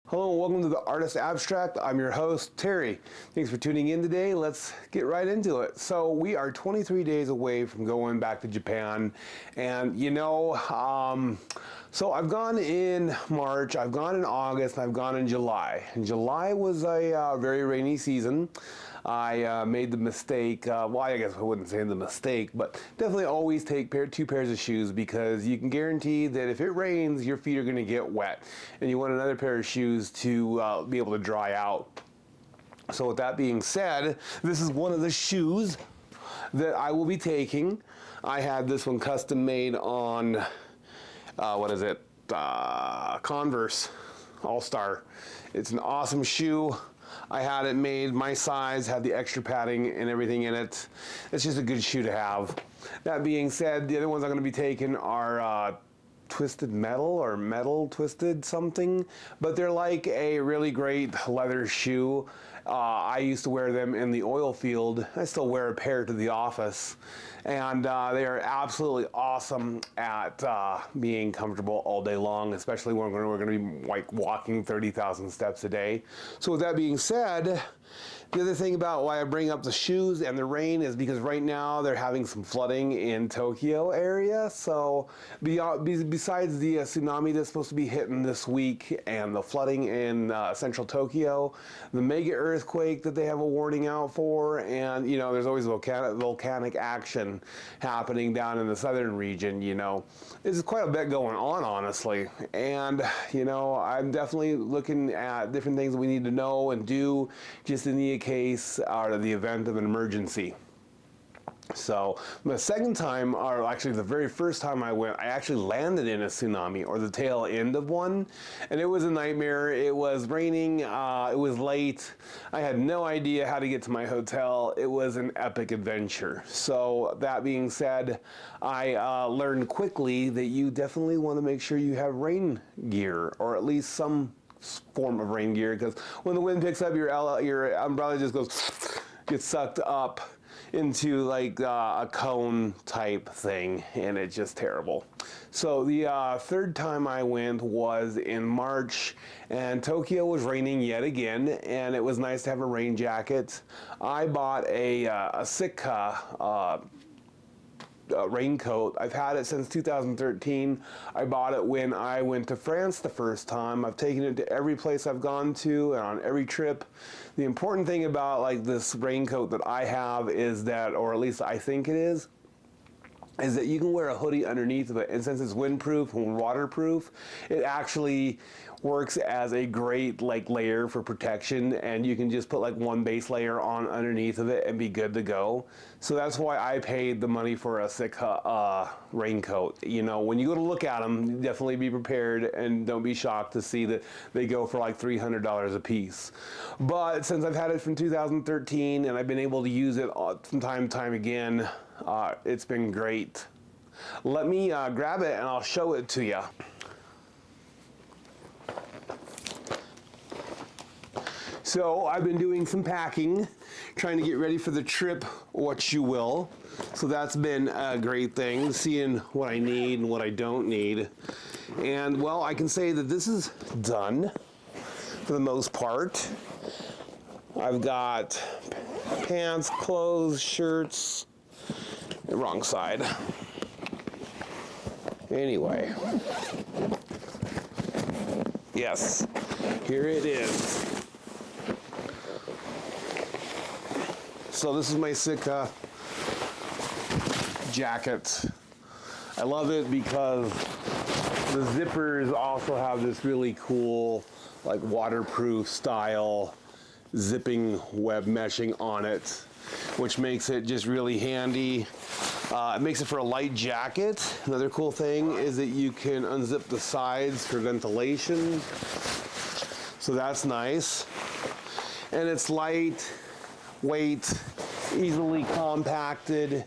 Hello and welcome to the Artist Abstract. I'm your host, Terry. Thanks for tuning in today. Let's get right into it. So we are 23 days away from going back to Japan. And so I've gone in March, I've gone in August, and I've gone in July. And July was a very rainy season. I made the mistake, well, I guess I wouldn't say the mistake, but definitely always take two pairs of shoes because you can guarantee that if it rains, your feet are going to get wet. And you want another pair of shoes to be able to dry out. So with that being said, this is one of the shoes that I will be taking. I had this one custom made on, Converse All-Star. It's an awesome shoe. I had it made my size, had the extra padding and everything in it. It's just a good shoe to have. That being said, the other ones I'm going to be taking are Twisted Metal or Metal Twisted something, but they're like a really great leather shoe. I used to wear them in the oil field. I still wear a pair to the office, and they are absolutely awesome at being comfortable all day long, especially when we're going to be like walking 30,000 steps a day. So with that being said, the other thing about why I bring up the shoes and the rain is because right now they're having some flooding in Tokyo area. So besides the tsunami that's supposed to be hitting this week and the flooding in central Tokyo, the mega earthquake that they have a warning out for, and there's always volcanic action happening down in the southern region. There's quite a bit going on, honestly, and I'm definitely looking at different things we need to know and do just in the case or the event of an emergency. So the second time, or actually the very first time I went, I actually landed in a tsunami, or the tail end of one, and it was a nightmare. It was raining, it was late, I had no idea how to get to my hotel. It was an epic adventure. So that being said, I learned quickly that you definitely want to make sure you have rain gear, or at least some form of rain gear, because when the wind picks up, your umbrella just gets sucked up into like a cone type thing, and it's just terrible. So the third time I went was in March, and Tokyo was raining yet again, and it was nice to have a rain jacket. I bought a Sitka raincoat. I've had it since 2013. I bought it when I went to France the first time. I've taken it to every place I've gone to and on every trip. The important thing about like this raincoat that I have is that, or at least I think it is that you can wear a hoodie underneath of it, and since it's windproof and waterproof, it actually works as a great like layer for protection, and you can just put like one base layer on underneath of it and be good to go. So that's why I paid the money for a Sitka raincoat. When you go to look at them, definitely be prepared and don't be shocked to see that they go for like $300 a piece. But since I've had it from 2013 and I've been able to use it from time to time again, it's been great. Let me grab it and I'll show it to you. So I've been doing some packing, trying to get ready for the trip, what you will. So that's been a great thing, seeing what I need and what I don't need. And well, I can say that this is done for the most part. I've got pants, clothes, shirts. Wrong side. Anyway. Yes, here it is. So this is my Sitka jacket. I love it because the zippers also have this really cool, like waterproof style zipping web meshing on it, which makes it just really handy. It makes it for a light jacket. Another cool thing is that you can unzip the sides for ventilation. So that's nice. And it's lightweight, easily compacted,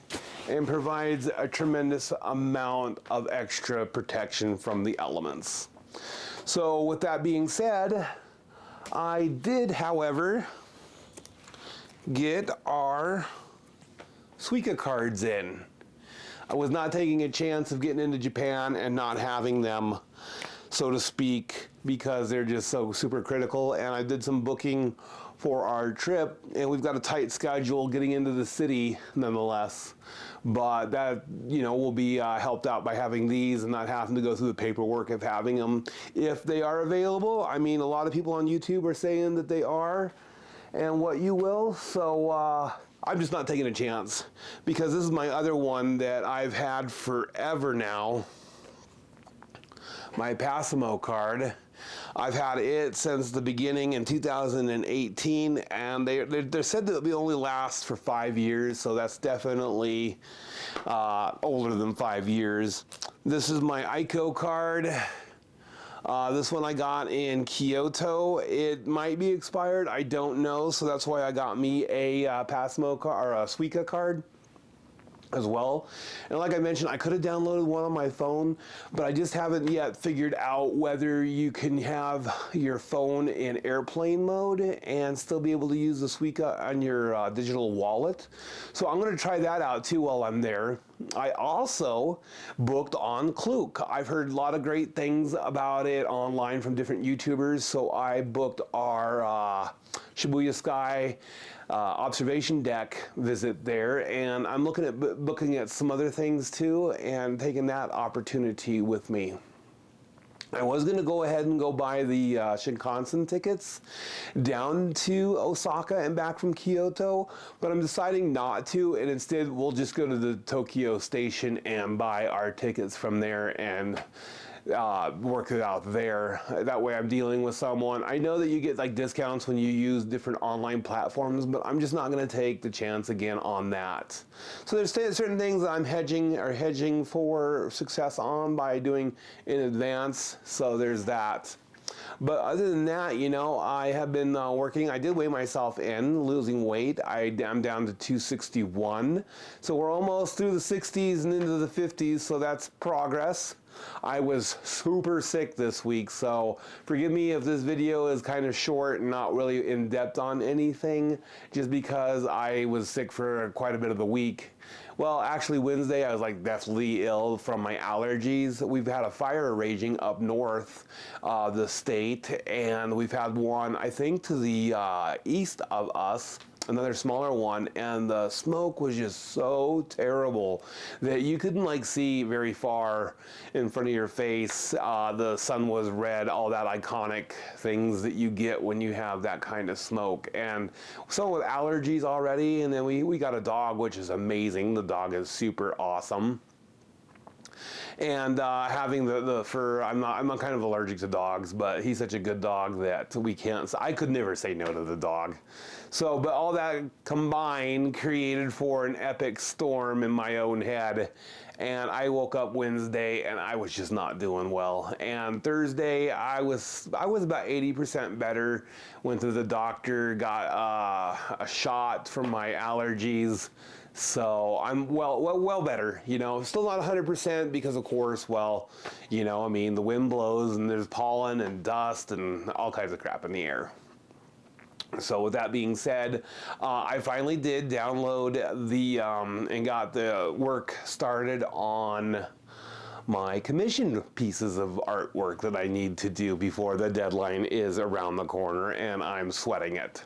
and provides a tremendous amount of extra protection from the elements. So with that being said, I did, however, get our Suica cards in. I was not taking a chance of getting into Japan and not having them, so to speak, because they're just so super critical. And I did some booking for our trip, and we've got a tight schedule getting into the city nonetheless. But that, will be helped out by having these and not having to go through the paperwork of having them. If they are available, I mean, a lot of people on YouTube are saying that they are, and what you will. So I'm just not taking a chance, because this is my other one that I've had forever now. My Passimo card. I've had it since the beginning in 2018, and they said that it'll only last for 5 years, so that's definitely older than 5 years. This is my ICO card. This one I got in Kyoto. It might be expired, I don't know, so that's why I got me a Passimo card, or a Suica card as well. And like I mentioned, I could have downloaded one on my phone, but I just haven't yet figured out whether you can have your phone in airplane mode and still be able to use the Suica on your digital wallet. So I'm going to try that out too while I'm there. I also booked on Klook. I've heard a lot of great things about it online from different YouTubers, so I booked our Shibuya Sky observation deck visit there, and I'm looking at looking at some other things too, and taking that opportunity with me. I was going to go ahead and go buy the Shinkansen tickets down to Osaka and back from Kyoto, but I'm deciding not to, and instead we'll just go to the Tokyo station and buy our tickets from there and work it out there. That way I'm dealing with someone. I know that you get like discounts when you use different online platforms, but I'm just not going to take the chance again on that. So there's certain things that I'm hedging for success on by doing in advance. So there's that. But other than that, I have been working. I did weigh myself in, losing weight. I'm down to 261. So we're almost through the 60s and into the 50s, so that's progress. I was super sick this week, so forgive me if this video is kind of short and not really in depth on anything, just because I was sick for quite a bit of the week. Well, actually Wednesday I was like deathly ill from my allergies. We've had a fire raging up north the state, and we've had one, I think, to the east of us, another smaller one, and the smoke was just so terrible that you couldn't like see very far in front of your face. The sun was red, all that iconic things that you get when you have that kind of smoke. And so with allergies already, and then we got a dog, which is amazing. The dog is super awesome. And having the fur, I'm not kind of allergic to dogs, but he's such a good dog that I could never say no to the dog. So, but all that combined created for an epic storm in my own head. And I woke up Wednesday and I was just not doing well. And Thursday I was about 80% better. Went to the doctor, got a shot for my allergies. So I'm well better, still not 100% because of course, the wind blows and there's pollen and dust and all kinds of crap in the air. So with that being said, I finally did download and got the work started on my commissioned pieces of artwork that I need to do before the deadline is around the corner, and I'm sweating it.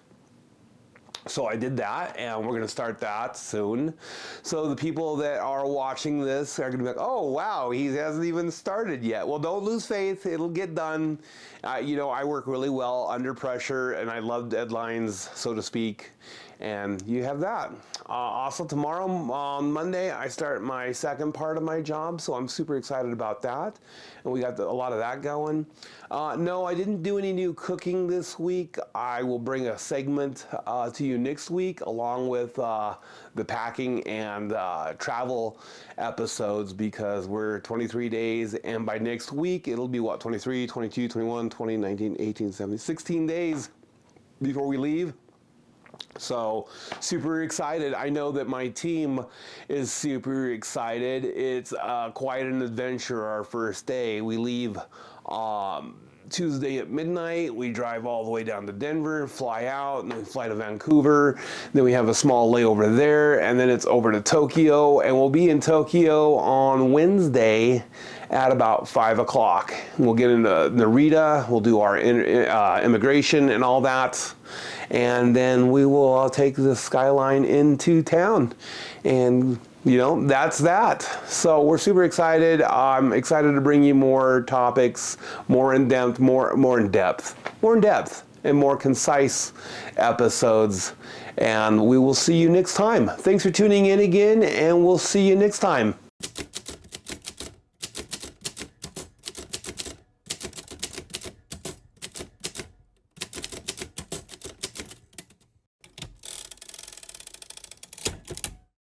So I did that, and we're going to start that soon. So the people that are watching this are going to be like, oh, wow, he hasn't even started yet. Well, don't lose faith. It'll get done. I work really well under pressure, and I love deadlines, so to speak. And you have that. Also, tomorrow on Monday, I start my second part of my job, so I'm super excited about that. And we got a lot of that going. No, I didn't do any new cooking this week. I will bring a segment to you next week, along with the packing and travel episodes, because we're 23 days, and by next week, it'll be 23, 22, 21, 20, 19, 18, 17, 16 days before we leave. So super excited. I know that my team is super excited. It's quite an adventure our first day. We leave Tuesday at midnight, we drive all the way down to Denver, fly out, and then we fly to Vancouver. Then we have a small layover there, and then it's over to Tokyo, and we'll be in Tokyo on Wednesday at about 5 o'clock. We'll get into Narita, we'll do our immigration and all that, and then we will take the Skyline into town. And that's that. So we're super excited. I'm excited to bring you more topics, more in depth, and more concise episodes. And we will see you next time. Thanks for tuning in again, and we'll see you next time.